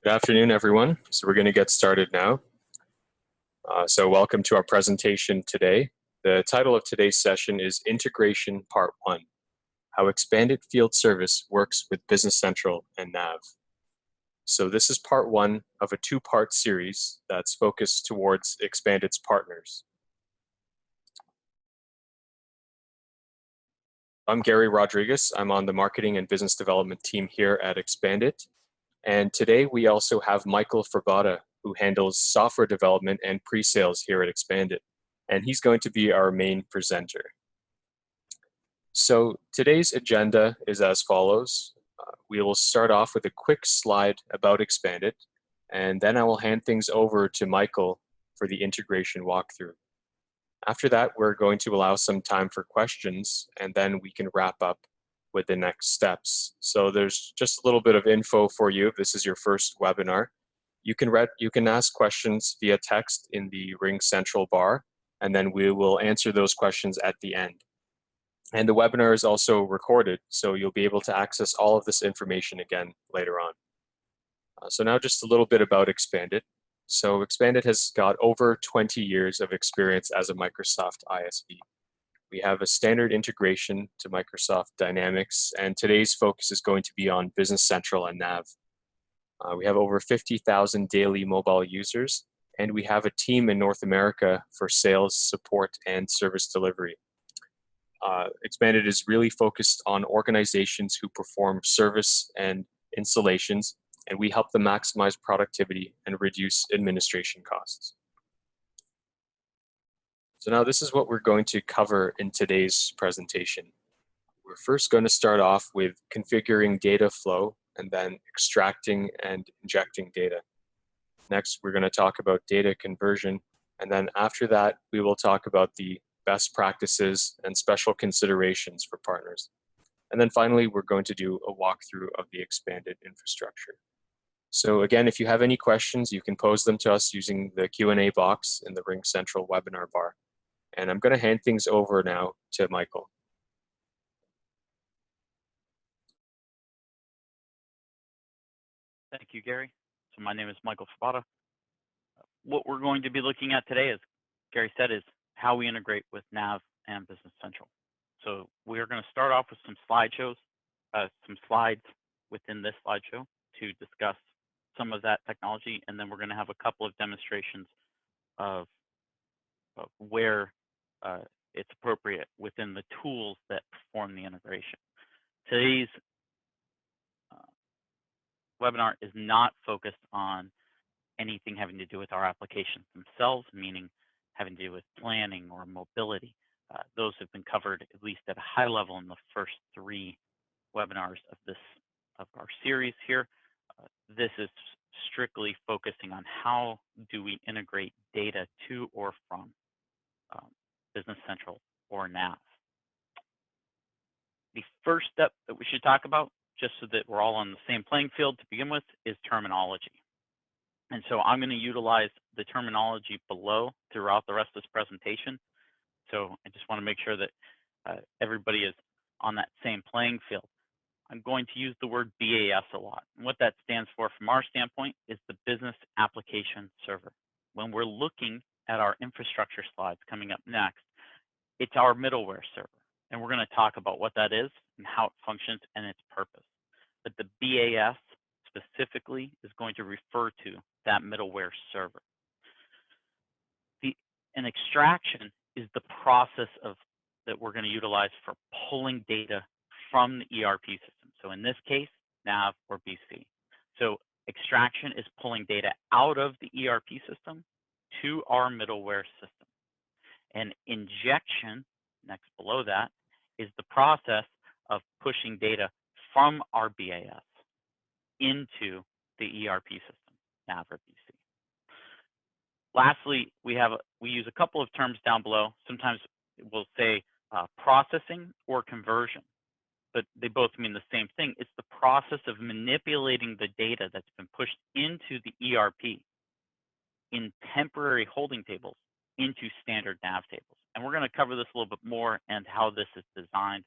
Good afternoon, everyone. So we're going to get started now. So welcome to our presentation today. The title of today's session is Integration Part 1, How ExpandIT Field Service Works with Business Central and NAV. So this is part 1 of a 2-part series that's focused towards ExpandIT's partners. I'm Gary Rodriguez. I'm on the marketing and business development team here at ExpandIT. And today we also have Michael Frabata, who handles software development and pre-sales here at ExpandIT. And he's going to be our main presenter. So today's agenda is as follows. We will start off with a quick slide about ExpandIT, and then I will hand things over to Michael for the integration walkthrough. After that, we're going to allow some time for questions, and then we can wrap up with the next steps. So there's just a little bit of info for you if this is your first webinar. You can ask questions via text in the Ring Central bar, and then we will answer those questions at the end. And the webinar is also recorded, so you'll be able to access all of this information again later on. So now just a little bit about ExpandIT. So ExpandIT has got over 20 years of experience as a Microsoft ISV. We have a standard integration to Microsoft Dynamics, and today's focus is going to be on Business Central and NAV. We have over 50,000 daily mobile users, and we have a team in North America for sales, support, and service delivery. ExpandIT is really focused on organizations who perform service and installations, and we help them maximize productivity and reduce administration costs. So now this is what we're going to cover in today's presentation. We're first going to start off with configuring data flow and then extracting and injecting data. Next, we're going to talk about data conversion, and then after that, we will talk about the best practices and special considerations for partners. And then finally, we're going to do a walkthrough of the ExpandIT infrastructure. So again, if you have any questions, you can pose them to us using the Q&A box in the Ring Central webinar bar. And I'm going to hand things over now to Michael. Thank you, Gary. So my name is Michael Frabata. What we're going to be looking at today, as Gary said, is how we integrate with NAV and Business Central. So we are going to start off with some slideshows, some slides within this slideshow to discuss some of that technology, and then we're going to have a couple of demonstrations of where it's appropriate within the tools that perform the integration. Today's webinar is not focused on anything having to do with our applications themselves, meaning having to do with planning or mobility. Those have been covered at least at a high level in the first 3 webinars of our series here. This is strictly focusing on how do we integrate data to or from Business Central or NAV. The first step that we should talk about, just so that we're all on the same playing field to begin with, is terminology. And so I'm going to utilize the terminology below throughout the rest of this presentation. So I just want to make sure that everybody is on that same playing field. I'm going to use the word BAS a lot. And what that stands for from our standpoint is the Business Application Server. When we're looking at our infrastructure slides coming up next, it's our middleware server. And we're going to talk about what that is and how it functions and its purpose. But the BAS specifically is going to refer to that middleware server. An extraction is the process that we're going to utilize for pulling data from the ERP system. So in this case, NAV or BC. So extraction is pulling data out of the ERP system to our middleware system. And injection, next below that, is the process of pushing data from our BAS into the ERP system, NAV or BC. Lastly, we use a couple of terms down below. Sometimes we'll say processing or conversion, but they both mean the same thing. It's the process of manipulating the data that's been pushed into the ERP in temporary holding tables into standard NAV tables. And we're going to cover this a little bit more and how this is designed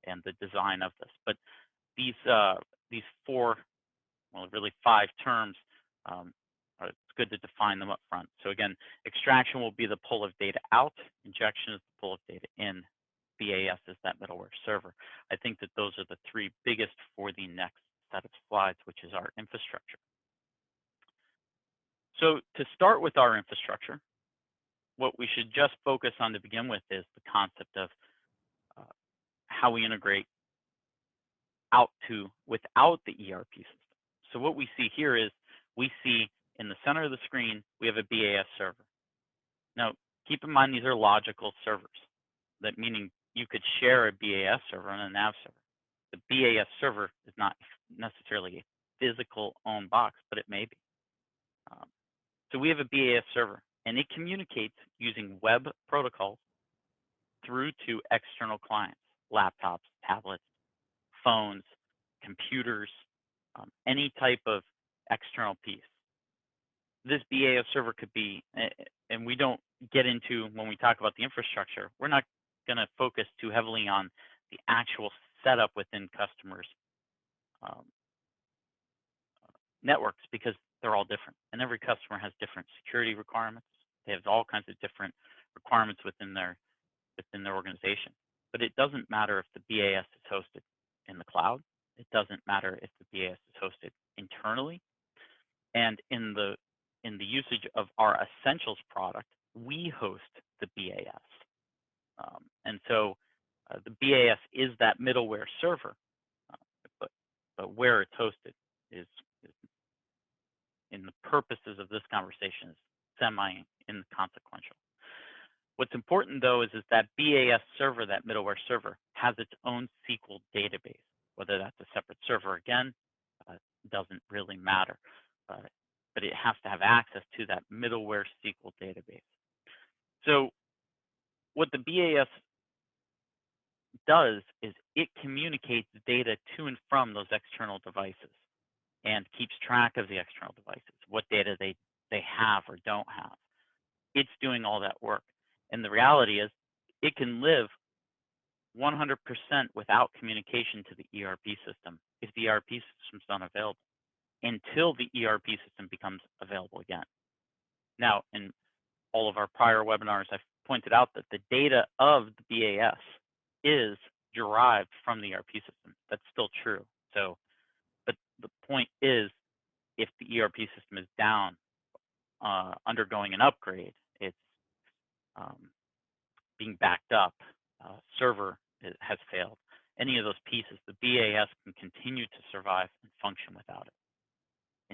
and the design of this. But these 4, well, really 5 terms it's good to define them up front. So again, extraction will be the pull of data out, injection is the pull of data in, BAS is that middleware server. I think that those are the three biggest for the next set of slides, which is our infrastructure. So to start with our infrastructure, what we should just focus on to begin with is the concept of how we integrate out to without the ERP system. So what we see here is we see in the center of the screen, we have a BAS server. Now, keep in mind these are logical servers, that meaning you could share a BAS server and a NAV server. The BAS server is not necessarily a physical owned box, but it may be. So we have a BAS server, and it communicates using web protocols through to external clients, laptops, tablets, phones, computers, any type of external piece. This BAS server could be, and we don't get into when we talk about the infrastructure, we're not going to focus too heavily on the actual setup within customers' networks, because they're all different, and every customer has different security requirements. They have all kinds of different requirements within their organization. But it doesn't matter if the BAS is hosted in the cloud. It doesn't matter if the BAS is hosted internally. And in the usage of our Essentials product, we host the BAS. And so the BAS is that middleware server, but where it's hosted is in the purposes of this conversation is semi-inconsequential. What's important though is that BAS server, that middleware server, has its own SQL database. Whether that's a separate server again, doesn't really matter, but it has to have access to that middleware SQL database. So what the BAS does is it communicates data to and from those external devices and keeps track of the external devices, what data they have or don't have. It's doing all that work. And the reality is it can live 100% without communication to the ERP system if the ERP system is not available, until the ERP system becomes available again. Now, in all of our prior webinars, I've pointed out that the data of the BAS is derived from the ERP system. That's still true. So, but the point is, if the ERP system is down, undergoing an upgrade, it's being backed up, server has failed, any of those pieces, the BAS can continue to survive and function without it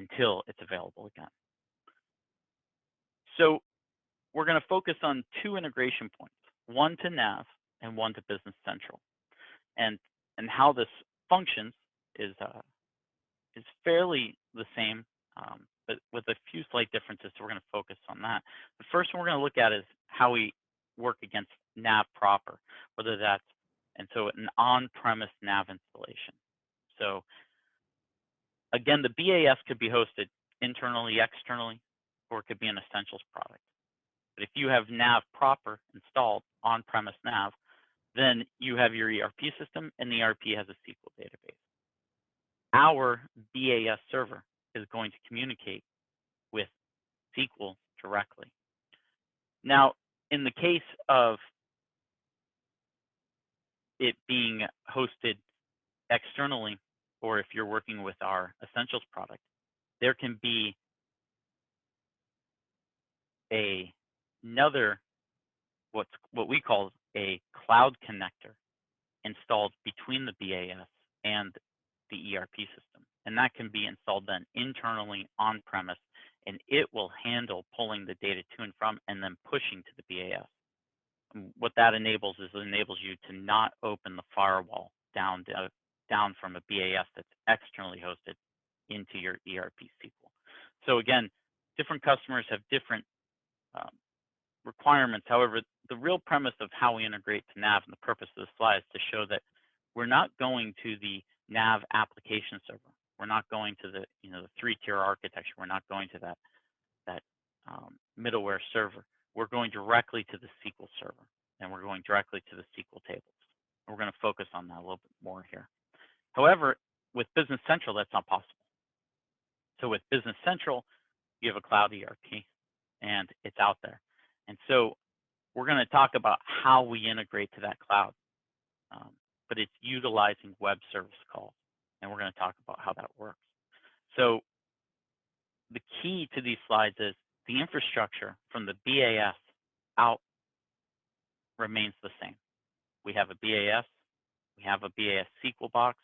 until it's available again. So we're going to focus on two integration points, one to NAV and one to Business Central. And how this functions is fairly the same, but with a few slight differences, so we're going to focus on that. The first one we're going to look at is how we work against NAV proper, whether that's, and so an on-premise NAV installation. So again, the BAS could be hosted internally, externally, or it could be an Essentials product. But if you have NAV proper installed, on-premise NAV, then you have your ERP system, and the ERP has a SQL database. Our BAS server is going to communicate with SQL directly. Now, in the case of it being hosted externally, or if you're working with our Essentials product, there can be another, what we call a cloud connector installed between the BAS and the ERP system. And that can be installed then internally on-premise, and it will handle pulling the data to and from and then pushing to the BAS. And what that enables is it enables you to not open the firewall down from a BAS that's externally hosted into your ERP SQL. So again, different customers have different requirements. However, the real premise of how we integrate to NAV and the purpose of this slide is to show that we're not going to the NAV application server. We're not going to the the three-tier architecture. We're not going to that middleware server. We're going directly to the SQL server, and we're going directly to the SQL tables. And we're going to focus on that a little bit more here. However, with Business Central, that's not possible. So with Business Central, you have a cloud ERP, and it's out there. And so we're going to talk about how we integrate to that cloud, but it's utilizing web service calls, and we're going to talk about how that works. So the key to these slides is the infrastructure from the BAS out remains the same. We have a BAS, we have a BAS SQL box.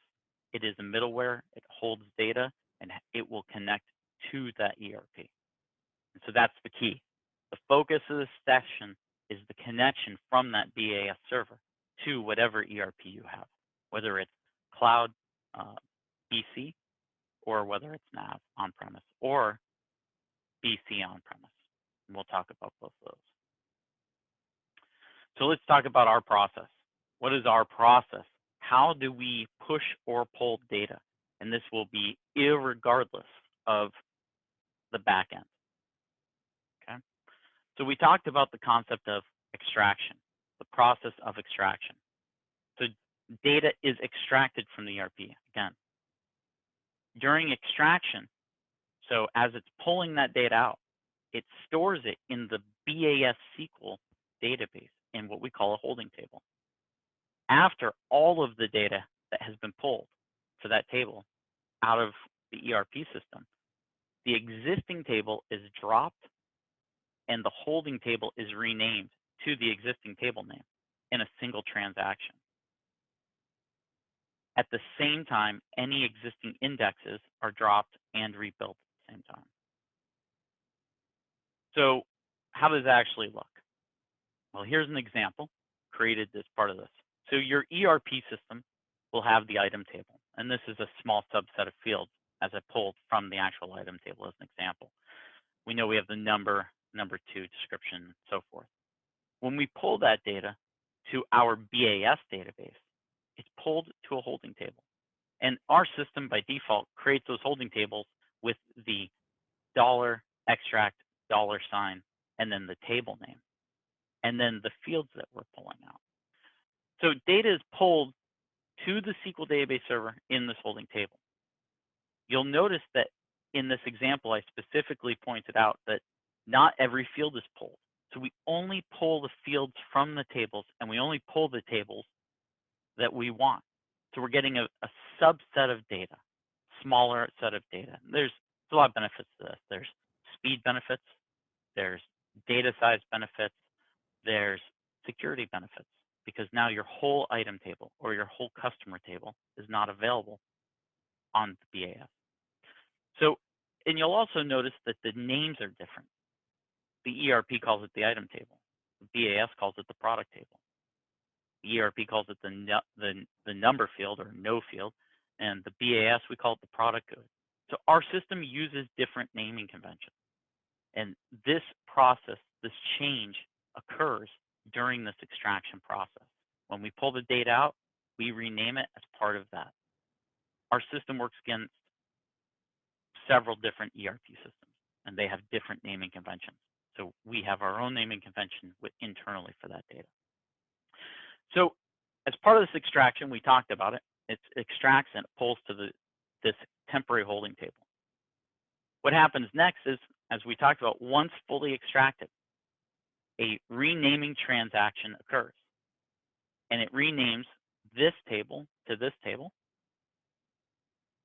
It is a middleware, it holds data, and it will connect to that ERP. And so that's the key. The focus of this session is the connection from that BAS server to whatever ERP you have, whether it's cloud BC, or whether it's NAV on-premise, or BC on-premise. And we'll talk about both of those. So let's talk about our process. What is our process? How do we push or pull data? And this will be irregardless of the back end. Okay. So we talked about the concept of extraction, the process of extraction. So data is extracted from the ERP. Again, during extraction, so as it's pulling that data out, it stores it in the BAS SQL database in what we call a holding table. After all of the data that has been pulled for that table out of the ERP system, the existing table is dropped and the holding table is renamed to the existing table name in a single transaction. At the same time, any existing indexes are dropped and rebuilt at the same time. So how does that actually look? Well, here's an example created as part of this. So your ERP system will have the item table, and this is a small subset of fields as I pulled from the actual item table as an example. We know we have the number, number 2, description, and so forth. When we pull that data to our BAS database, it's pulled to a holding table. And our system by default creates those holding tables with the $extract, $, and then the table name, and then the fields that we're pulling out. So data is pulled to the SQL database server in this holding table. You'll notice that in this example, I specifically pointed out that not every field is pulled. So we only pull the fields from the tables, and we only pull the tables that we want. So we're getting a subset of data, smaller set of data. There's a lot of benefits to this. There's speed benefits, there's data size benefits, there's security benefits, because now your whole item table or your whole customer table is not available on the BAS. So, and you'll also notice that the names are different. The ERP calls it the item table. The BAS calls it the product table. The ERP calls it the number field or no field, and the BAS, we call it the product code. So our system uses different naming conventions. And this process, this change occurs during this extraction process. When we pull the data out, we rename it as part of that. Our system works against several different ERP systems, and they have different naming conventions. So we have our own naming convention internally for that data. So as part of this extraction, we talked about it. It extracts and it pulls to this temporary holding table. What happens next is, as we talked about, once fully extracted, a renaming transaction occurs. And it renames this table to this table.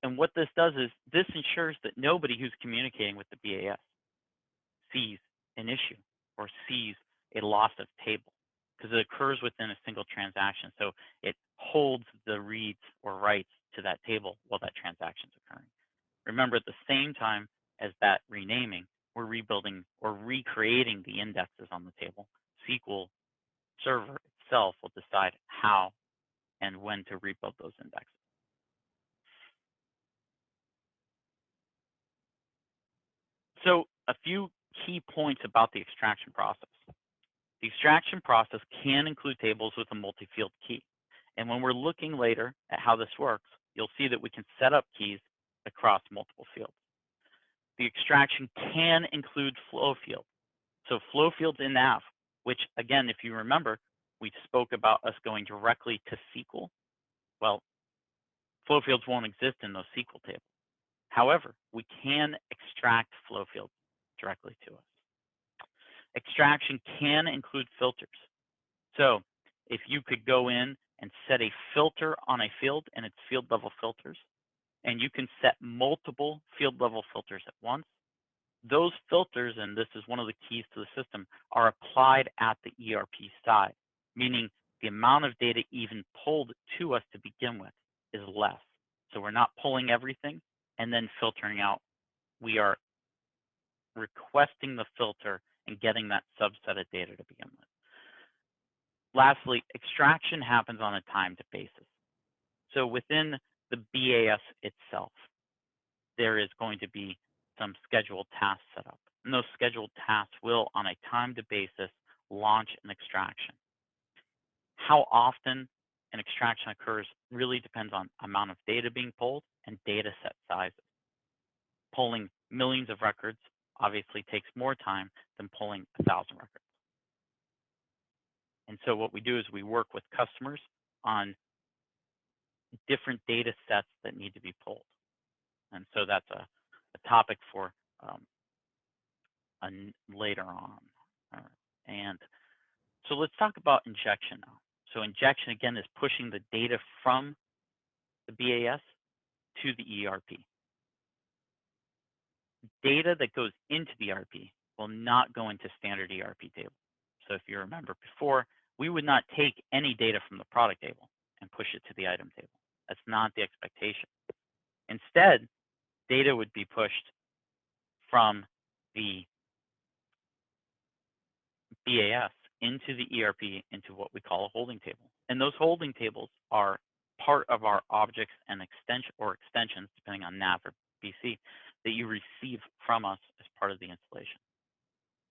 And what this does is this ensures that nobody who's communicating with the BAS sees an issue or sees a loss of table, because it occurs within a single transaction. So it holds the reads or writes to that table while that transaction is occurring. Remember, at the same time as that renaming, we're rebuilding or recreating the indexes on the table. SQL server itself will decide how and when to rebuild those indexes. So a few key points about the extraction process. The extraction process can include tables with a multi-field key. And when we're looking later at how this works, you'll see that we can set up keys across multiple fields. The extraction can include flow fields. So flow fields in NAV, which again, if you remember, we spoke about us going directly to SQL. Well, flow fields won't exist in those SQL tables. However, we can extract flow fields directly to us. Extraction can include filters. So if you could go in and set a filter on a field and its field level filters, and you can set multiple field level filters at once, those filters, and this is one of the keys to the system, are applied at the ERP side, meaning the amount of data even pulled to us to begin with is less. So we're not pulling everything and then filtering out. We are requesting the filter and getting that subset of data to begin with. Lastly, extraction happens on a timed basis. So within the BAS itself, there is going to be some scheduled tasks set up. And those scheduled tasks will, on a timed basis, launch an extraction. How often an extraction occurs really depends on amount of data being pulled and data set sizes. Pulling millions of records obviously takes more time than pulling 1,000 records. And so what we do is we work with customers on different data sets that need to be pulled. And so that's a topic for later on. And so let's talk about injection now. So injection, again, is pushing the data from the BAS to the ERP. Data that goes into the ERP will not go into standard ERP table. So if you remember before, we would not take any data from the product table and push it to the item table. That's not the expectation. Instead, data would be pushed from the BAS into the ERP into what we call a holding table. And those holding tables are part of our objects and extensions, depending on NAV or BC, that you receive from us as part of the installation.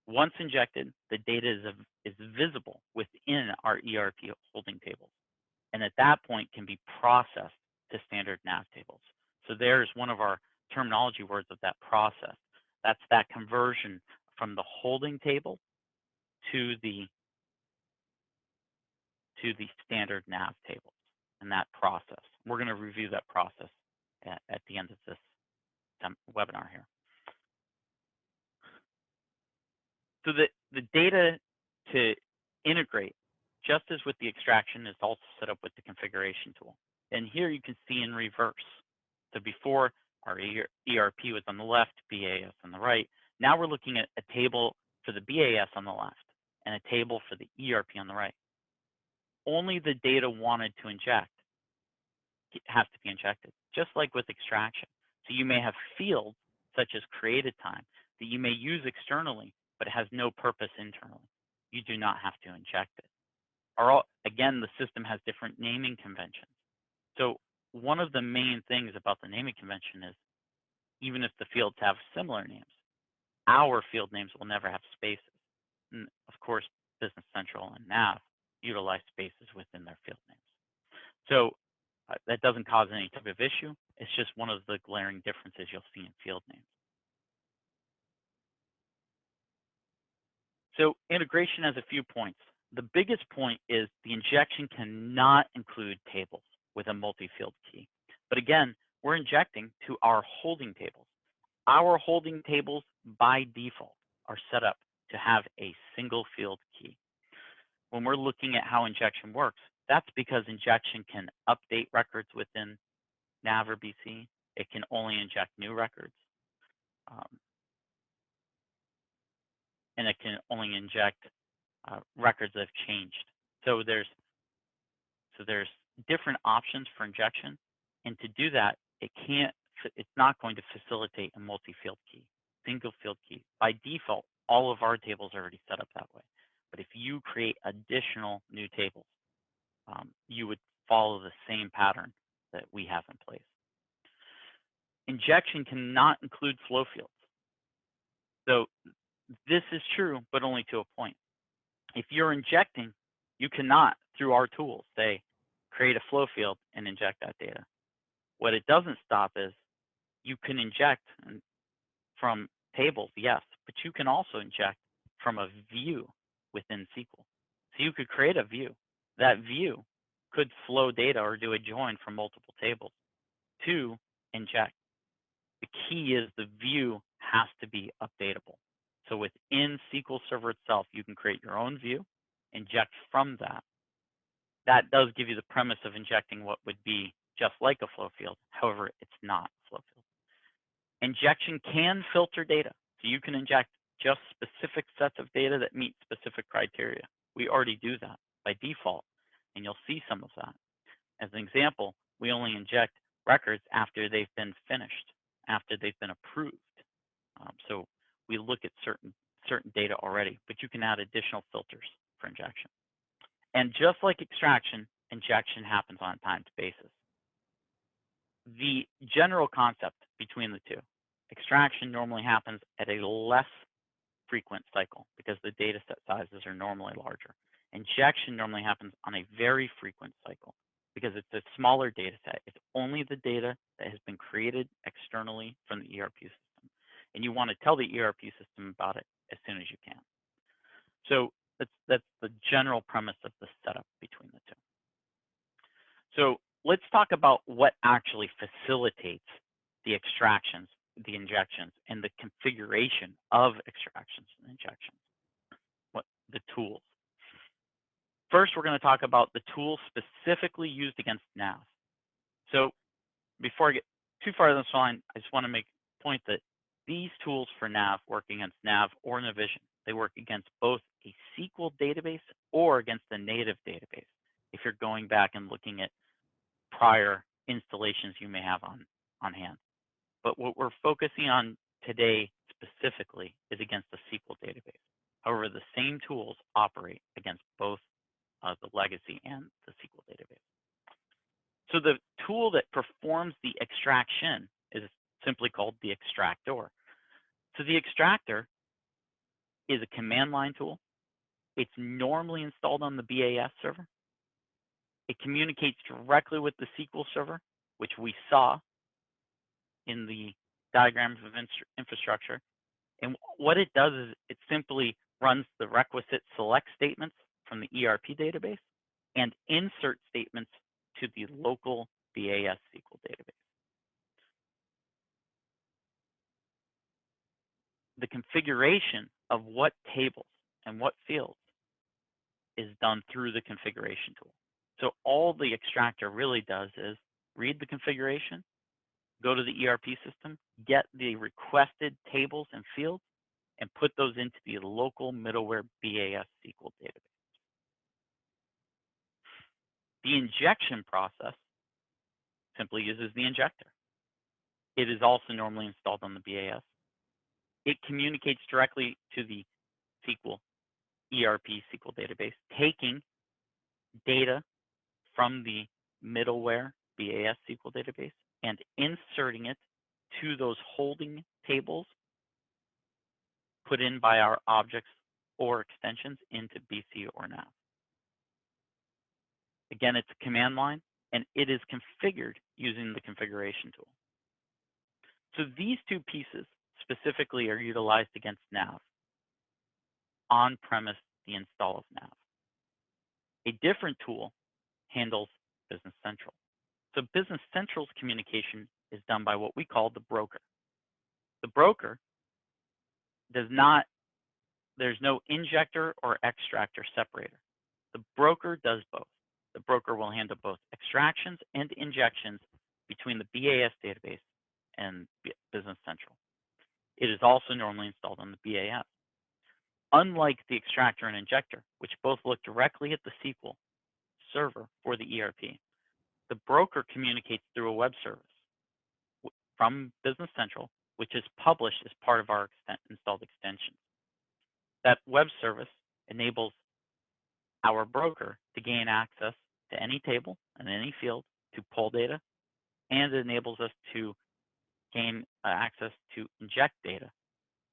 Once injected, the data is visible within our ERP holding tables, and at that point can be processed to standard NAV tables. So there's one of our terminology words of that process. That's that conversion from the holding table to the standard NAV tables, and that process. We're going to review that process at the end of this webinar here. So the data to integrate, just as with the extraction, is also set up with the configuration tool. And here you can see in reverse. So before, our ERP was on the left, BAS on the right. Now we're looking at a table for the BAS on the left and a table for the ERP on the right. Only the data wanted to inject has to be injected, just like with extraction. So you may have fields, such as created time, that you may use externally, but it has no purpose internally. You do not have to inject it. Or again, the system has different naming conventions. So one of the main things about the naming convention is, even if the fields have similar names, our field names will never have spaces. And of course, Business Central and NAV utilize spaces within their field names. So that doesn't cause any type of issue. It's just one of the glaring differences you'll see in field names. So integration has a few points. The biggest point is the injection cannot include tables with a multi-field key. But again, we're injecting to our holding tables. Our holding tables by default are set up to have a single field key. When we're looking at how injection works, that's because injection can update records within NAV or BC. It can only inject new records. And it can only inject records that have changed. So there's different options for injection, and to do that, it's not going to facilitate a multi-field key, single field key. By default, all of our tables are already set up that way. But if you create additional new tables, you would follow the same pattern that we have in place. Injection cannot include flow fields. So this is true, but only to a point. If you're injecting, you cannot, through our tools, say, create a flow field and inject that data. What it doesn't stop is you can inject from tables, yes, but you can also inject from a view within SQL. So you could create a view. That view could flow data or do a join from multiple tables to inject. The key is the view has to be updatable. So within SQL Server itself, you can create your own view, inject from that. That does give you the premise of injecting what would be just like a flow field. However, it's not a flow field. Injection can filter data. So you can inject just specific sets of data that meet specific criteria. We already do that by default, and you'll see some of that. As an example, we only inject records after they've been finished, after they've been approved. So we look at certain data already, but you can add additional filters for injection. And just like extraction, injection happens on a timed basis. The general concept between the two, extraction normally happens at a less frequent cycle because the data set sizes are normally larger. Injection normally happens on a very frequent cycle because it's a smaller data set. It's only the data that has been created externally from the ERP system. And you want to tell the ERP system about it as soon as you can. So that's the general premise of the setup between the two. So let's talk about what actually facilitates the extractions, the injections, and the configuration of extractions and injections, the tools. First, we're going to talk about the tools specifically used against NAV. So before I get too far down this line, I just want to make a point that these tools for NAV work against NAV or Navision. They work against both a SQL database or against a native database, if you're going back and looking at prior installations you may have on hand. But what we're focusing on today specifically is against the SQL database. However, the same tools operate against both the legacy and the SQL database. So the tool that performs the extraction is simply called the extractor. So the extractor is a command line tool. It's normally installed on the BAS server. It communicates directly with the SQL server, which we saw in the diagrams of infrastructure. And what it does is it simply runs the requisite select statements from the ERP database and insert statements to the local BAS SQL database. The configuration of what tables and what fields is done through the configuration tool. So all the extractor really does is read the configuration, go to the ERP system, get the requested tables and fields, and put those into the local middleware BAS SQL database. The injection process simply uses the injector. It is also normally installed on the BAS. It communicates directly to the SQL ERP SQL database, taking data from the middleware BAS SQL database and inserting it to those holding tables put in by our objects or extensions into BC or NAV. Again, it's a command line, and it is configured using the configuration tool. So these two pieces specifically are utilized against NAV, on-premise, the install of NAV. A different tool handles Business Central. So Business Central's communication is done by what we call the broker. The broker there's no injector or extractor separator. The broker does both. The broker will handle both extractions and injections between the BAS database and Business Central. It is also normally installed on the BAS. Unlike the extractor and injector, which both look directly at the SQL server for the ERP, the broker communicates through a web service from Business Central, which is published as part of our installed extensions. That web service enables our broker to gain access to any table and any field to pull data, and it enables us to gain access to inject data,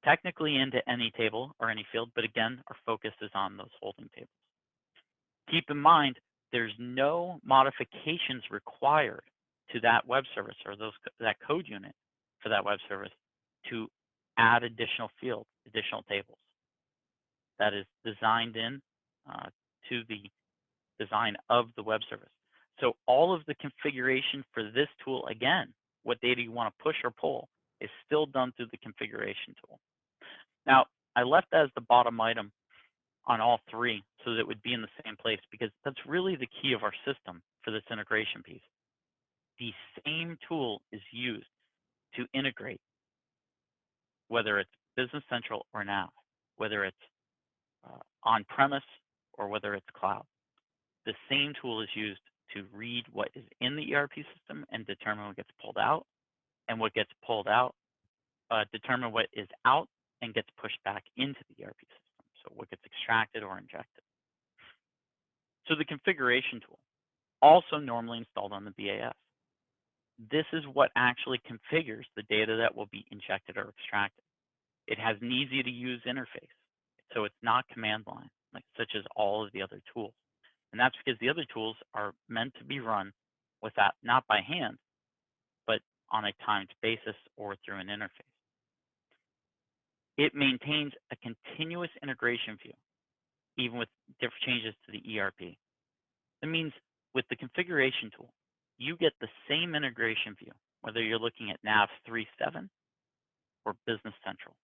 technically into any table or any field, but again, our focus is on those holding tables. Keep in mind, there's no modifications required to that web service or that code unit for that web service to add additional fields, additional tables. That is designed in to the design of the web service. So all of the configuration for this tool, again, what data you want to push or pull, is still done through the configuration tool. Now, I left that as the bottom item on all three so that it would be in the same place, because that's really the key of our system for this integration piece. The same tool is used to integrate, whether it's Business Central or NAV, whether it's on-premise or whether it's cloud. The same tool is used to read what is in the ERP system and determine what gets pulled out, and what gets pulled out, determine what is out and gets pushed back into the ERP system. So what gets extracted or injected. So the configuration tool, also normally installed on the BAS. This is what actually configures the data that will be injected or extracted. It has an easy to use interface. So it's not command line, such as all of the other tools. And that's because the other tools are meant to be run with that, not by hand, but on a timed basis or through an interface. It maintains a continuous integration view, even with different changes to the ERP. That means with the configuration tool, you get the same integration view, whether you're looking at NAV 3.7 or Business Central.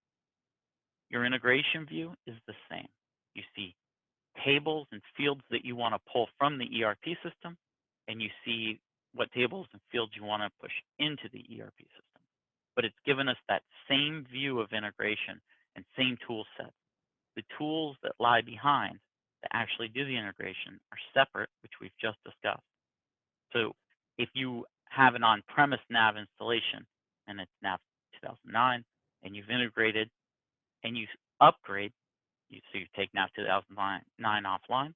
Your integration view is the same. You see tables and fields that you want to pull from the ERP system, and you see what tables and fields you want to push into the ERP system. But it's given us that same view of integration and same tool set. The tools that lie behind to actually do the integration are separate, which we've just discussed. So if you have an on-premise NAV installation and it's NAV 2009, and you've integrated and you upgrade, so you take NAV 2009 offline,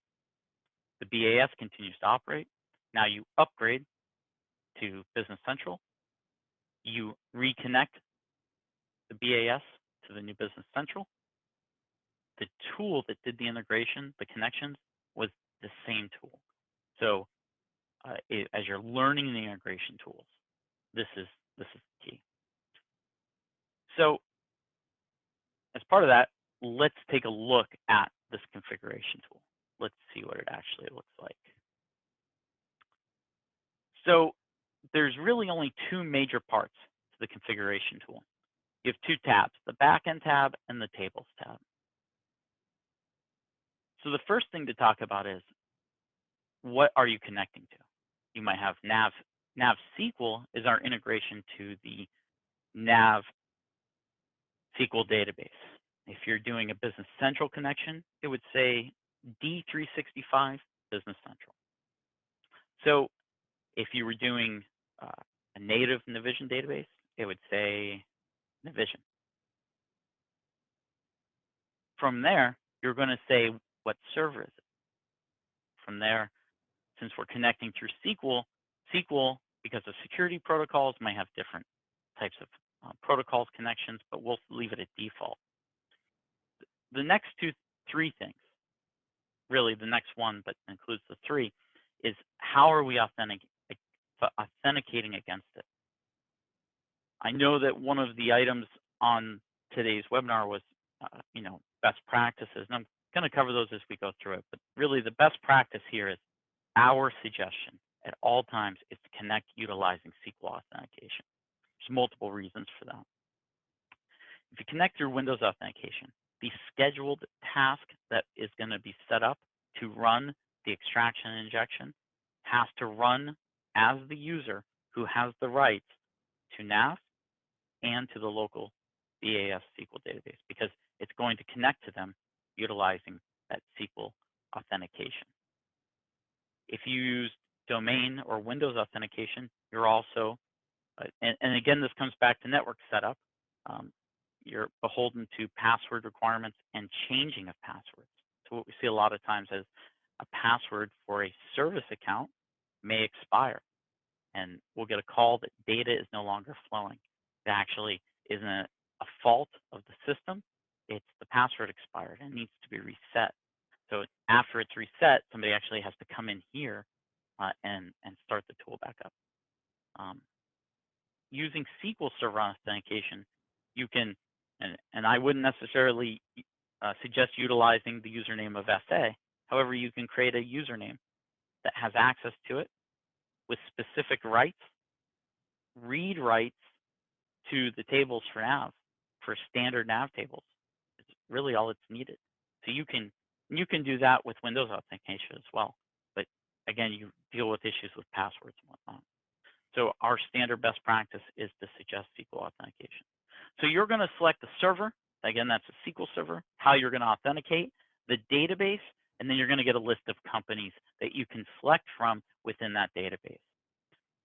the BAS continues to operate. Now you upgrade to Business Central, you reconnect the BAS to the new Business Central. The tool that did the integration, the connections, was the same tool. So as you're learning the integration tools, this is key. So as part of that, let's take a look at this configuration tool. Let's see what it actually looks like. So there's really only two major parts to the configuration tool. You have two tabs, the backend tab and the tables tab. So the first thing to talk about is, what are you connecting to? You might have NAV SQL is our integration to the NAV SQL database. If you're doing a Business Central connection, it would say D365 Business Central. So if you were doing a native Navision database, it would say Navision. From there, you're going to say what server is it. From there, since we're connecting through SQL, because of security protocols, might have different types of protocols connections, but we'll leave it at default. The next three things, really the next one, but includes the three, is how are we authenticating against it? I know that one of the items on today's webinar was, best practices, and I'm going to cover those as we go through it. But really, the best practice here is our suggestion at all times is to connect utilizing SQL authentication. There's multiple reasons for that. If you connect through Windows authentication, the scheduled task that is going to be set up to run the extraction and injection has to run as the user who has the rights to NAV and to the local BAS SQL database, because it's going to connect to them utilizing that SQL authentication. If you use domain or Windows authentication, you're also, and again, this comes back to network setup, you're beholden to password requirements and changing of passwords. So what we see a lot of times is a password for a service account may expire, and we'll get a call that data is no longer flowing. It actually isn't a fault of the system. It's the password expired and needs to be reset. So after it's reset, somebody actually has to come in here and start the tool back up. Using SQL Server authentication, you can, and I wouldn't necessarily suggest utilizing the username of SA. However, you can create a username that has access to it with specific rights, read rights to the tables for NAV, for standard NAV tables. really all that's needed. So you can do that with Windows authentication as well. But again, you deal with issues with passwords and whatnot. So our standard best practice is to suggest SQL authentication. So you're going to select the server. Again, that's a SQL server, how you're going to authenticate, the database, and then you're going to get a list of companies that you can select from within that database.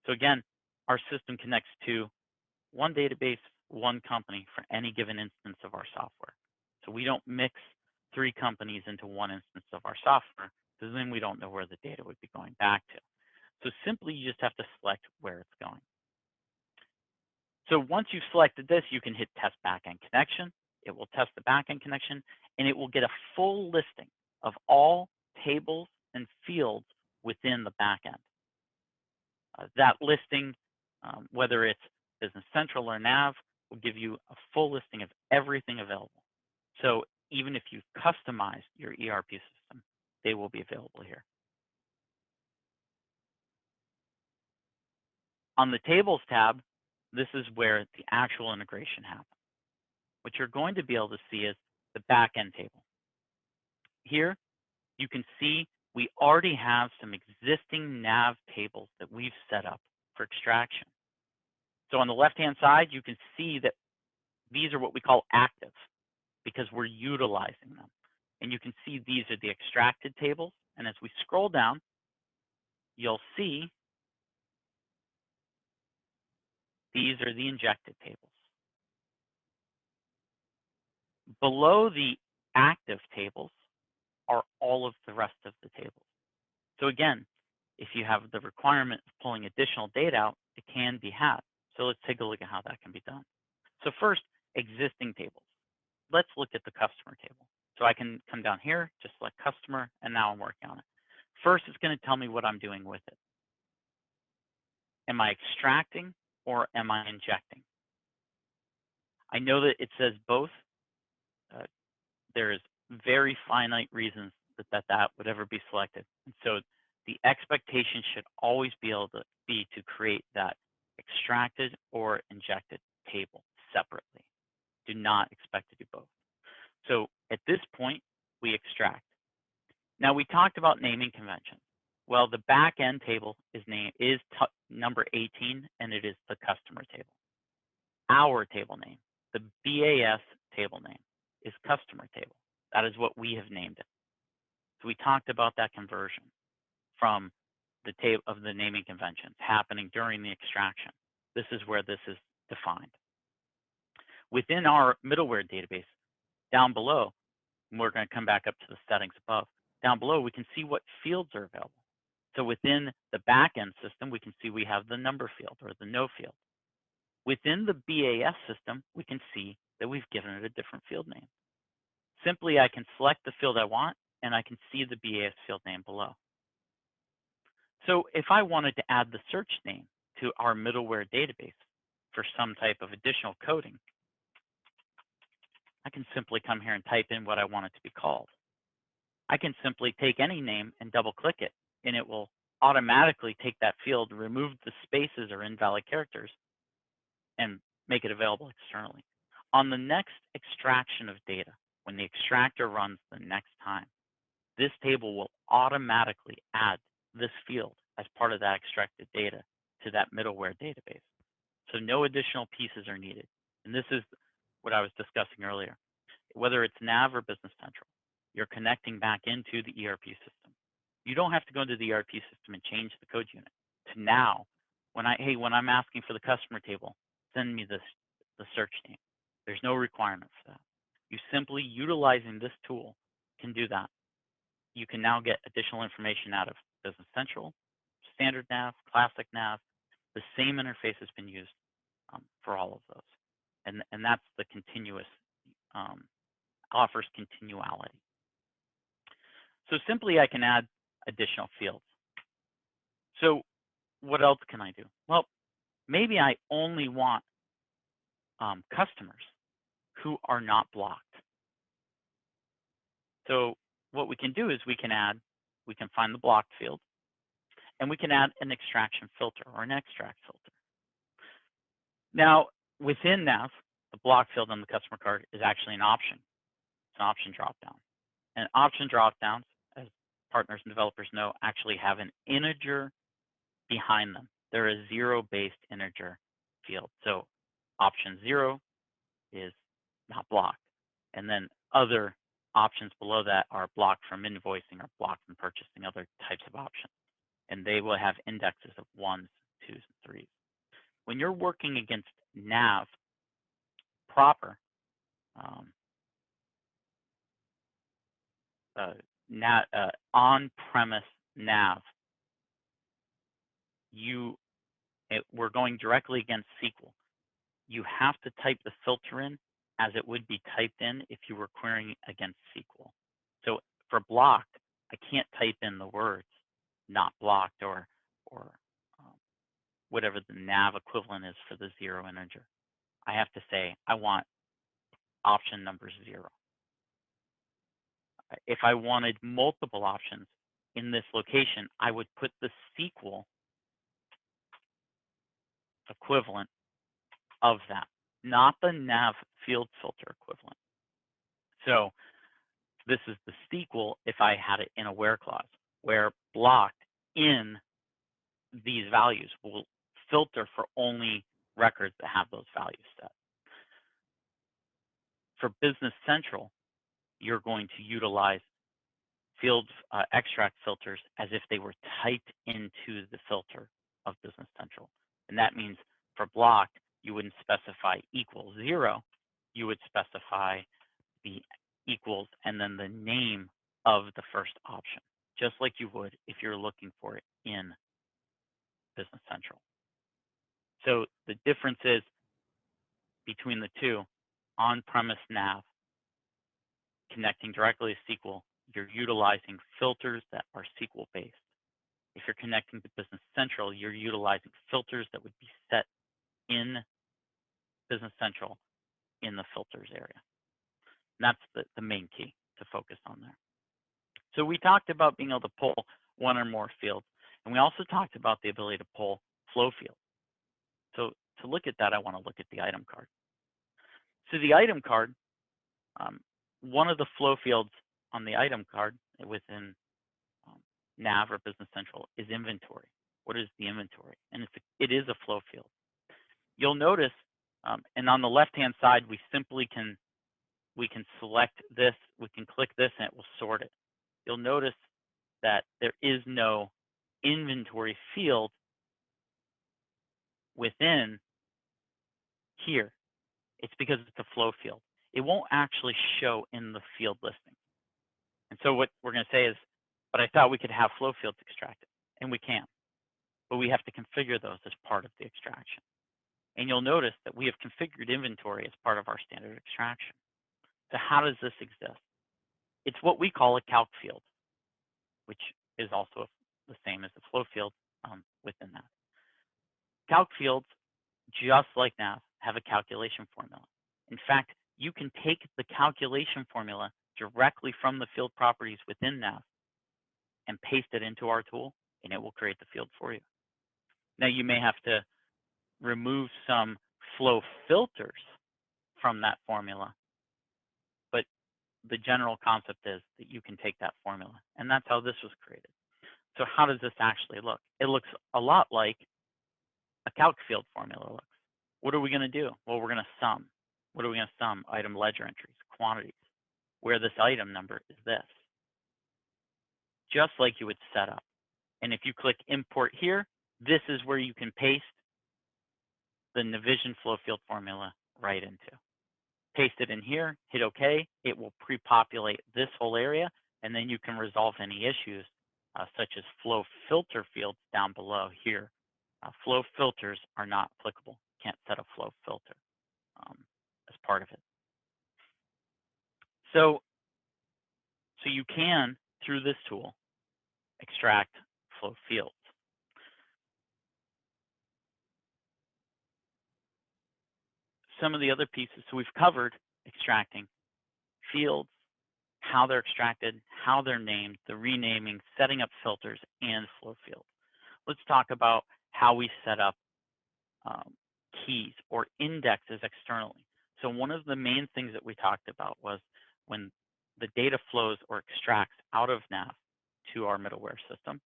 So again, our system connects to one database, one company for any given instance of our software. So we don't mix 3 companies into one instance of our software, because then we don't know where the data would be going back to. So simply, you just have to select where it's going. So once you've selected this, you can hit Test Backend Connection. It will test the backend connection, and it will get a full listing of all tables and fields within the backend. That listing, whether it's Business Central or NAV, will give you a full listing of everything available. So even if you've customized your ERP system, they will be available here. On the Tables tab, this is where the actual integration happens. What you're going to be able to see is the backend table. Here, you can see we already have some existing NAV tables that we've set up for extraction. So on the left-hand side, you can see that these are what we call active, because we're utilizing them. And you can see these are the extracted tables. And as we scroll down, you'll see these are the injected tables. Below the active tables are all of the rest of the tables. So again, if you have the requirement of pulling additional data out, it can be had. So let's take a look at how that can be done. So first, existing tables. Let's look at the customer table. So I can come down here, just select customer, and now I'm working on it. First, it's going to tell me what I'm doing with it. Am I extracting or am I injecting? I know that it says both. There's very finite reasons that would ever be selected. And so the expectation should always be able to be to create that extracted or injected table separately. Do not expect to do both. So at this point, we extract. Now we talked about naming conventions. Well, the back-end table is number 18, and it is the customer table. Our table name, the BAS table name, is customer table. That is what we have named it. So we talked about that conversion from the table of the naming conventions happening during the extraction. This is where this is defined. Within our middleware database, down below, and we're going to come back up to the settings above, down below we can see what fields are available. So within the backend system, we can see we have the number field or the no field. Within the BAS system, we can see that we've given it a different field name. Simply, I can select the field I want, and I can see the BAS field name below. So if I wanted to add the search name to our middleware database for some type of additional coding, I can simply come here and type in what I want it to be called. I can simply take any name and double-click it, and it will automatically take that field, remove the spaces or invalid characters, and make it available externally. On the next extraction of data, when the extractor runs the next time, this table will automatically add this field as part of that extracted data to that middleware database. So no additional pieces are needed. And this is what I was discussing earlier. Whether it's NAV or Business Central, you're connecting back into the ERP system. You don't have to go into the ERP system and change the code unit. To now, when I'm asking for the customer table, send me the search name. There's no requirement for that. You simply utilizing this tool can do that. You can now get additional information out of Business Central, Standard NAV, Classic NAV. The same interface has been used for all of those. And that's the continuous, offers continuality. So simply I can add additional fields. So what else can I do? Well, maybe I only want customers who are not blocked. So what we can do is we can find the blocked field, and we can add an extraction filter or an extract filter. Now, within NAV, the block field on the customer card is actually an option. an option dropdown. And option dropdowns, as partners and developers know, actually have an integer behind them. They're a zero-based integer field. So option 0 is not blocked. And then other options below that are blocked from invoicing or blocked from purchasing, other types of options. And they will have indexes of 1s, 2s, and 3s. When you're working against NAV proper, on-premise NAV, we're going directly against SQL. You have to type the filter in as it would be typed in if you were querying against SQL. So for blocked, I can't type in the words not blocked or whatever the NAV equivalent is for the 0 integer. I have to say I want option number 0. If I wanted multiple options in this location, I would put the SQL equivalent of that, not the NAV field filter equivalent. So this is the SQL if I had it in a where clause, where blocked in these values will filter for only records that have those values set. For Business Central, you're going to utilize field extract filters as if they were typed into the filter of Business Central. And that means for blocked, you wouldn't specify equals 0. You would specify the equals and then the name of the first option, just like you would if you're looking for it in Business Central. So the difference is between the two, on-premise NAV, connecting directly to SQL, you're utilizing filters that are SQL-based. If you're connecting to Business Central, you're utilizing filters that would be set in Business Central in the filters area. And that's the main key to focus on there. So we talked about being able to pull one or more fields, and we also talked about the ability to pull flow fields. So to look at that, I want to look at the item card. So the item card, one of the flow fields on the item card within NAV or Business Central is inventory. What is the inventory? And it is a flow field. You'll notice, and on the left-hand side, we can select this, we can click this, and it will sort it. You'll notice that there is no inventory field within here. It's because it's a flow field. It won't actually show in the field listing. And so what we're going to say is, but I thought we could have flow fields extracted, and we can. But we have to configure those as part of the extraction. And you'll notice that we have configured inventory as part of our standard extraction. So how does this exist? It's what we call a calc field, which is also the same as the flow field within that. Calc fields, just like NAV, have a calculation formula. In fact, you can take the calculation formula directly from the field properties within NAV and paste it into our tool, and it will create the field for you. Now, you may have to remove some flow filters from that formula, but the general concept is that you can take that formula, and that's how this was created. So how does this actually look? It looks a lot like a calc field formula looks. What are we going to do? Well, we're going to sum. What are we going to sum? Item ledger entries, quantities, where this item number is this. Just like you would set up. And if you click import here, this is where you can paste the Navision flow field formula right into. Paste it in here, hit OK. It will pre-populate this whole area, and then you can resolve any issues such as flow filter fields down below here. Flow filters are not applicable. Can't set a flow filter as part of it. So you can, through this tool, extract flow fields. Some of the other pieces, so we've covered extracting fields, how they're extracted, how they're named, the renaming, setting up filters, and flow fields. Let's talk about how we set up keys or indexes externally. So one of the main things that we talked about was when the data flows or extracts out of NAV to our middleware system.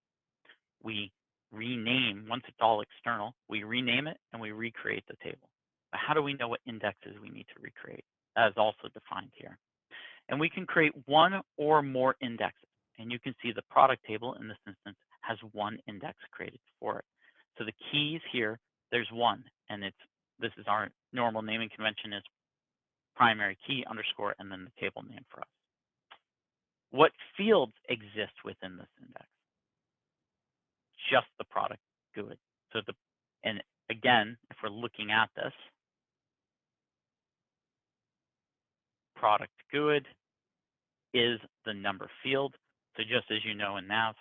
We rename, once it's all external, we rename it and we recreate the table. But how do we know what indexes we need to recreate? That is also defined here. And we can create one or more indexes. And you can see the product table in this instance has one index created for it. So the keys here, there's one, and this is our normal naming convention is primary key underscore and then the table name for us. What fields exist within this index? Just the product GUID. So and again, if we're looking at this, product GUID is the number field. So just as you know in NAV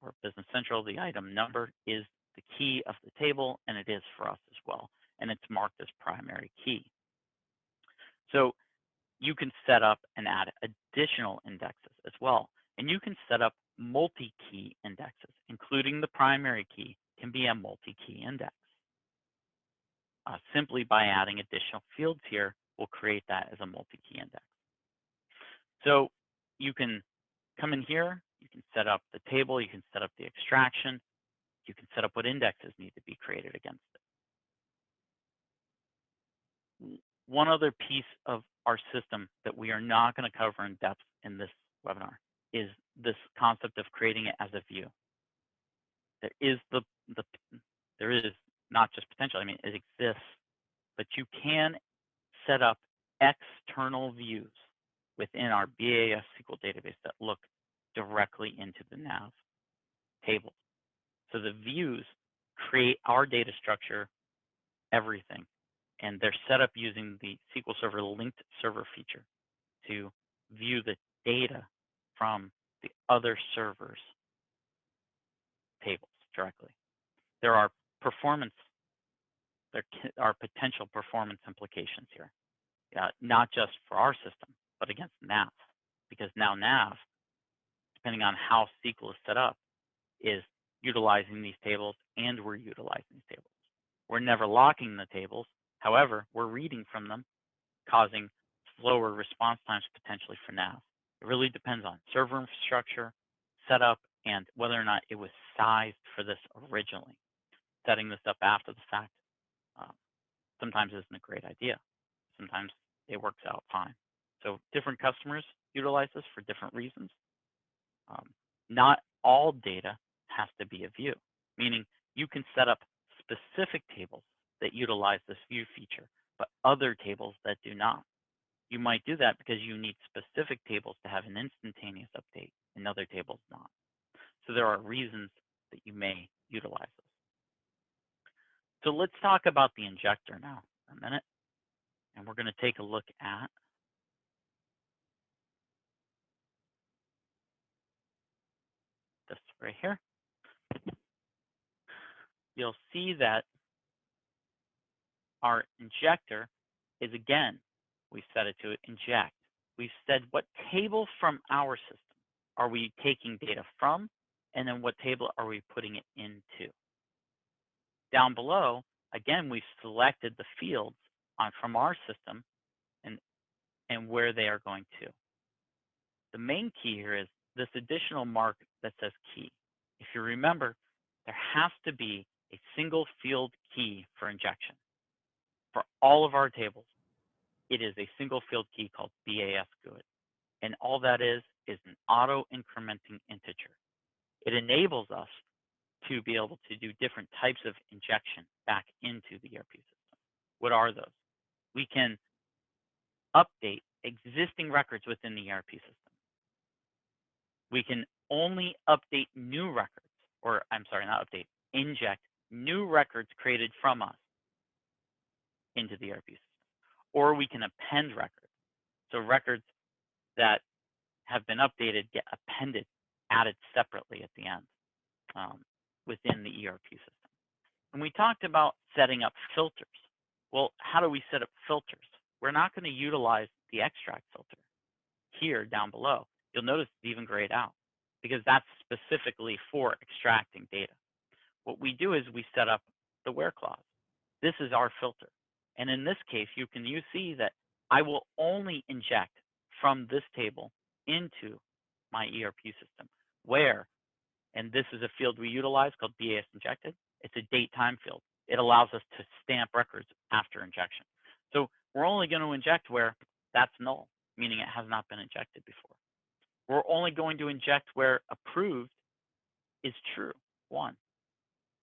or Business Central, the item number is the key of the table, and it is for us as well. And it's marked as primary key. So you can set up and add additional indexes as well. And you can set up multi-key indexes, including the primary key can be a multi-key index. Simply by adding additional fields here, we'll create that as a multi-key index. So you can come in here, you can set up the table, you can set up the extraction, you can set up what indexes need to be created against it. One other piece of our system that we are not going to cover in depth in this webinar is this concept of creating it as a view. There is not just potential, I mean, it exists, but you can set up external views within our BAS SQL database that look directly into the NAV table. So the views create our data structure, everything, and they're set up using the SQL Server linked server feature to view the data from the other servers' tables directly. There are potential performance implications here, not just for our system, but against NAV, because now NAV, depending on how SQL is set up, is utilizing these tables, and we're utilizing these tables. We're never locking the tables. However, we're reading from them, causing slower response times potentially for NAV. It really depends on server infrastructure, setup, and whether or not it was sized for this originally. Setting this up after the fact sometimes isn't a great idea. Sometimes it works out fine. So different customers utilize this for different reasons. Not all data has to be a view, meaning you can set up specific tables that utilize this view feature, but other tables that do not. You might do that because you need specific tables to have an instantaneous update and other tables not. So there are reasons that you may utilize this. So let's talk about the injector now for a minute. And we're going to take a look at this right here. You'll see that our injector is, again, we set it to inject. We've said what table from our system are we taking data from, and then what table are we putting it into. Down below, again, we've selected the fields from our system and where they are going to. The main key here is this additional mark that says key. If you remember, there has to be a single field key for injection. For all of our tables, it is a single field key called BAS GUID. And all that is an auto-incrementing integer. It enables us to be able to do different types of injection back into the ERP system. What are those? We can update existing records within the ERP system. We can only update new records, or I'm sorry, not update, inject new records created from us into the ERP system. Or we can append records. So records that have been updated get appended, added separately at the end within the ERP system. And we talked about setting up filters. Well, how do we set up filters? We're not going to utilize the extract filter here down below. You'll notice it's even grayed out because that's specifically for extracting data. What we do is we set up the where clause. This is our filter. And in this case, you see that I will only inject from this table into my ERP system where, and this is a field we utilize called BAS injected. It's a date time field. It allows us to stamp records after injection. So we're only going to inject where that's null, meaning it has not been injected before. We're only going to inject where approved is true, 1,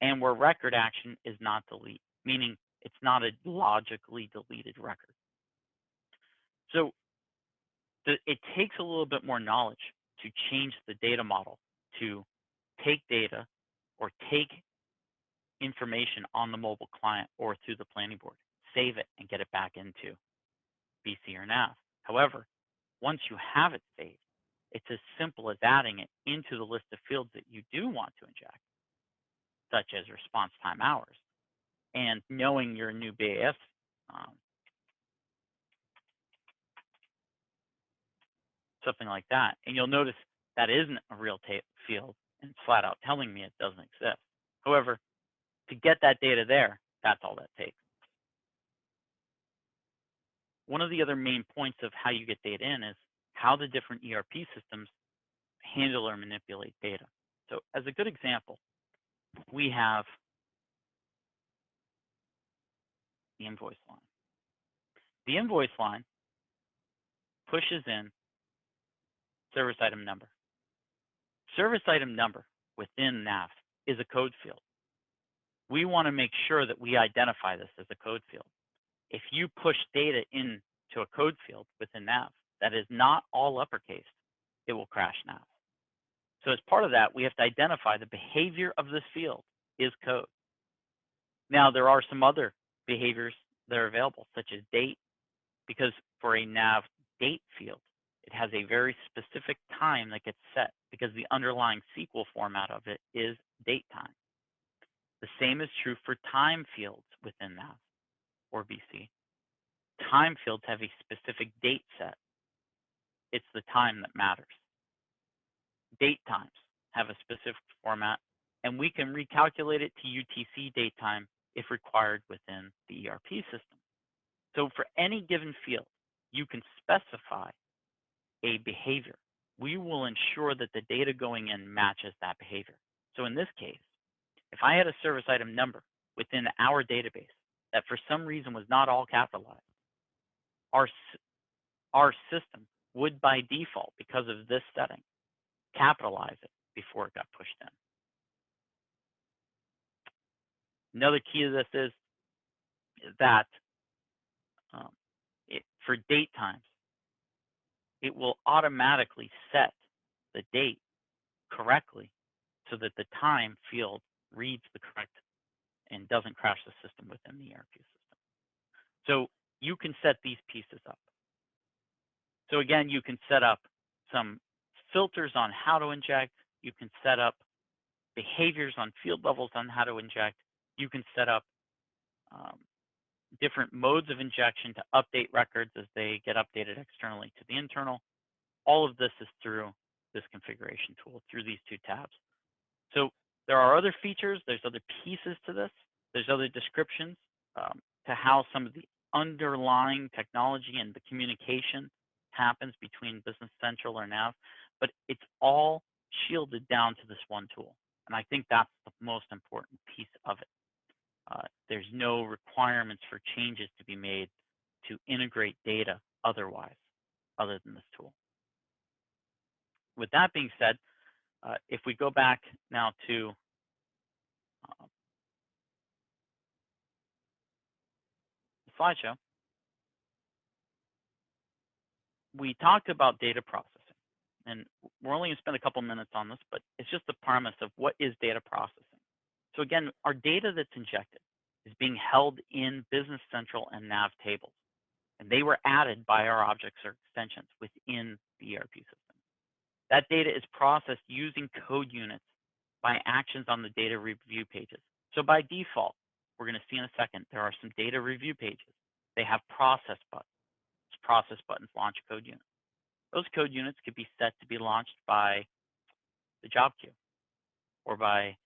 and where record action is not delete, meaning it's not a logically deleted record. So it takes a little bit more knowledge to change the data model to take data or take information on the mobile client or through the planning board, save it, and get it back into BC or NAV. However, once you have it saved, it's as simple as adding it into the list of fields that you do want to inject, such as response time hours, and knowing your new BAS something like that. And you'll notice that isn't a real field and it's flat out telling me it doesn't exist. However, to get that data there, that's all that takes. One of the other main points of how you get data in is how the different ERP systems handle or manipulate data. So as a good example, we have the invoice line. The invoice line pushes in service item number. Service item number within NAV is a code field. We want to make sure that we identify this as a code field. If you push data into a code field within NAV that is not all uppercase, it will crash NAV. So as part of that, we have to identify the behavior of this field is code. Now, there are some other behaviors that are available, such as date, because for a NAV date field, it has a very specific time that gets set because the underlying SQL format of it is date time. The same is true for time fields within NAV or BC. Time fields have a specific date set. It's the time that matters. Date times have a specific format, and we can recalculate it to UTC date time if required within the ERP system. So for any given field, you can specify a behavior. We will ensure that the data going in matches that behavior. So in this case, if I had a service item number within our database that for some reason was not all capitalized, our system would by default, because of this setting, capitalize it before it got pushed in. Another key to this is that for date times, it will automatically set the date correctly so that the time field reads the correct and doesn't crash the system within the ERP system. So you can set these pieces up. So again, you can set up some filters on how to inject. You can set up behaviors on field levels on how to inject. You can set up different modes of injection to update records as they get updated externally to the internal. All of this is through this configuration tool, through these 2 tabs. So there are other features, there's other pieces to this, there's other descriptions to how some of the underlying technology and the communication happens between Business Central or NAV, but it's all shielded down to this one tool. And I think that's the most important piece of it. There's no requirements for changes to be made to integrate data otherwise, other than this tool. With that being said, if we go back now to the slideshow, we talked about data processing. And we're only going to spend a couple minutes on this, but it's just the premise of what is data processing. So again, our data that's injected is being held in Business Central and NAV tables. And they were added by our objects or extensions within the ERP system. That data is processed using code units by actions on the data review pages. So by default, we're going to see in a second, there are some data review pages. They have process buttons. Process buttons launch code units. Those code units could be set to be launched by the job queue or by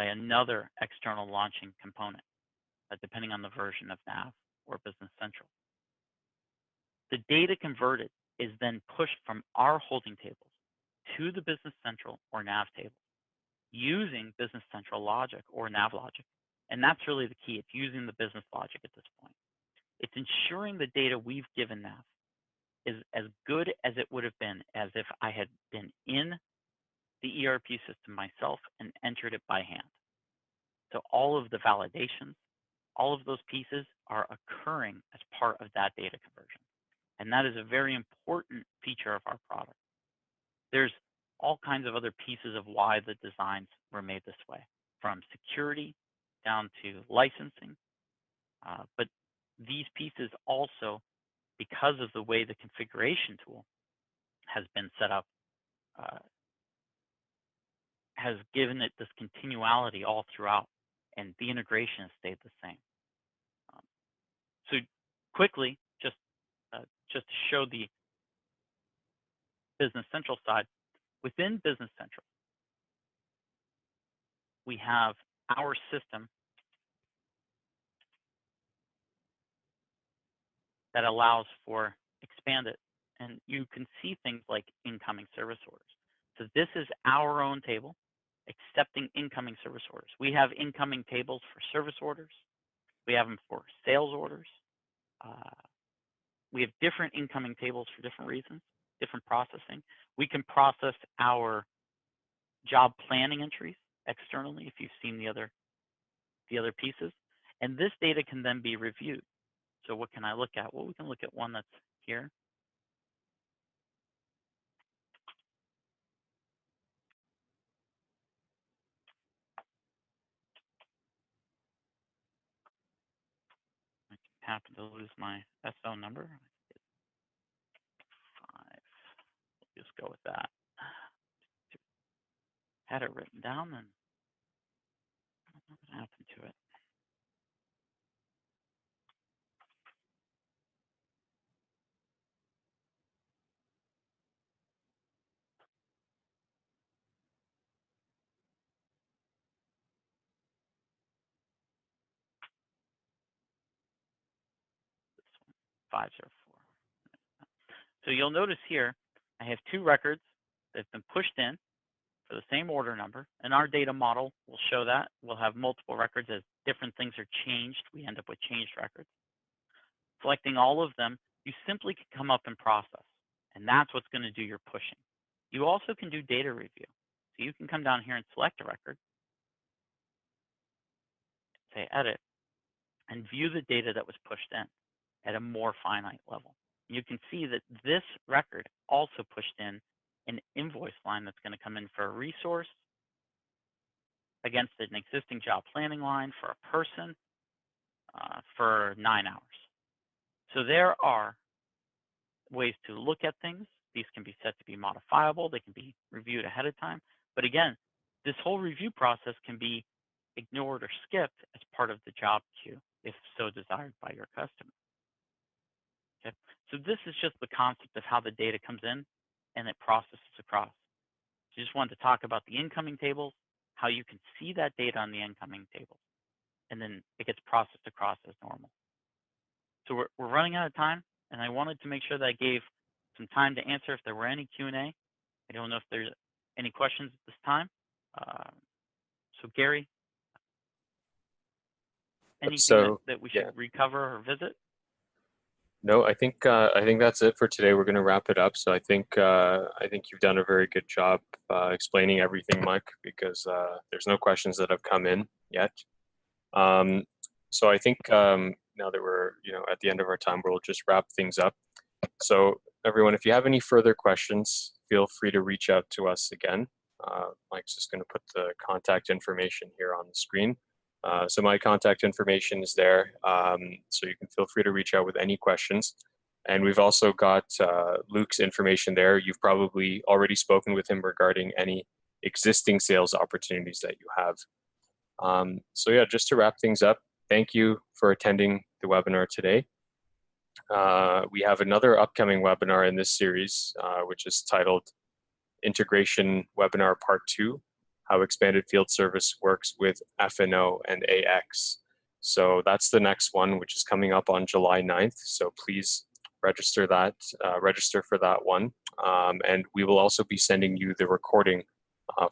another external launching component, depending on the version of NAV or Business Central. The data converted is then pushed from our holding tables to the Business Central or NAV table using Business Central logic or NAV logic. And that's really the key. It's using the business logic at this point. It's ensuring the data we've given NAV is as good as it would have been as if I had been in the ERP system myself and entered it by hand. So all of the validations, all of those pieces are occurring as part of that data conversion. And that is a very important feature of our product. There's all kinds of other pieces of why the designs were made this way, from security down to licensing. But these pieces also, because of the way the configuration tool has been set up, has given it this continuality all throughout, and the integration has stayed the same. So quickly, just to show the Business Central side, within Business Central, we have our system that allows for ExpandIT, and you can see things like incoming service orders. So this is our own table accepting incoming service orders. We have incoming tables for service orders. We have them for sales orders. We have different incoming tables for different reasons, different processing. We can process our job planning entries externally if you've seen the other pieces. And this data can then be reviewed. So what can I look at? Well, we can look at one that's here. I happen to lose my SO number. 5. We'll just go with that. Had it written down, and I don't know what happened to it. This one, 504. So you'll notice here, I have 2 records that have been pushed in for the same order number, and our data model will show that. We'll have multiple records as different things are changed. We end up with changed records. Selecting all of them, you simply can come up and process, and that's what's going to do your pushing. You also can do data review. So you can come down here and select a record, say edit, and view the data that was pushed in at a more finite level. You can see that this record also pushed in an invoice line that's going to come in for a resource against an existing job planning line for a person for 9 hours. So there are ways to look at things. These can be set to be modifiable. They can be reviewed ahead of time. But again, this whole review process can be ignored or skipped as part of the job queue if so desired by your customer. Okay. So this is just the concept of how the data comes in and it processes across. So just wanted to talk about the incoming tables, how you can see that data on the incoming tables, and then it gets processed across as normal. So we're running out of time, and I wanted to make sure that I gave some time to answer if there were any Q&A. I don't know if there's any questions at this time. So Gary, anything that we should recover or visit? No, I think that's it for today. We're going to wrap it up. So I think you've done a very good job explaining everything, Mike, because there's no questions that have come in yet. So I think now that we're at the end of our time, we'll just wrap things up. So everyone, if you have any further questions, feel free to reach out to us again. Mike's just going to put the contact information here on the screen. So my contact information is there, so you can feel free to reach out with any questions. And we've also got Luke's information there. You've probably already spoken with him regarding any existing sales opportunities that you have. So yeah, just to wrap things up, thank you for attending the webinar today. We have another upcoming webinar in this series, which is titled Integration Webinar Part 2. How ExpandIT Field Service works with F&O and AX. So that's the next one, which is coming up on July 9th. So please register for that one. And we will also be sending you the recording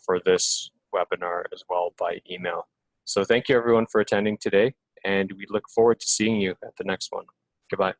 for this webinar as well by email. So thank you everyone for attending today, and we look forward to seeing you at the next one. Goodbye.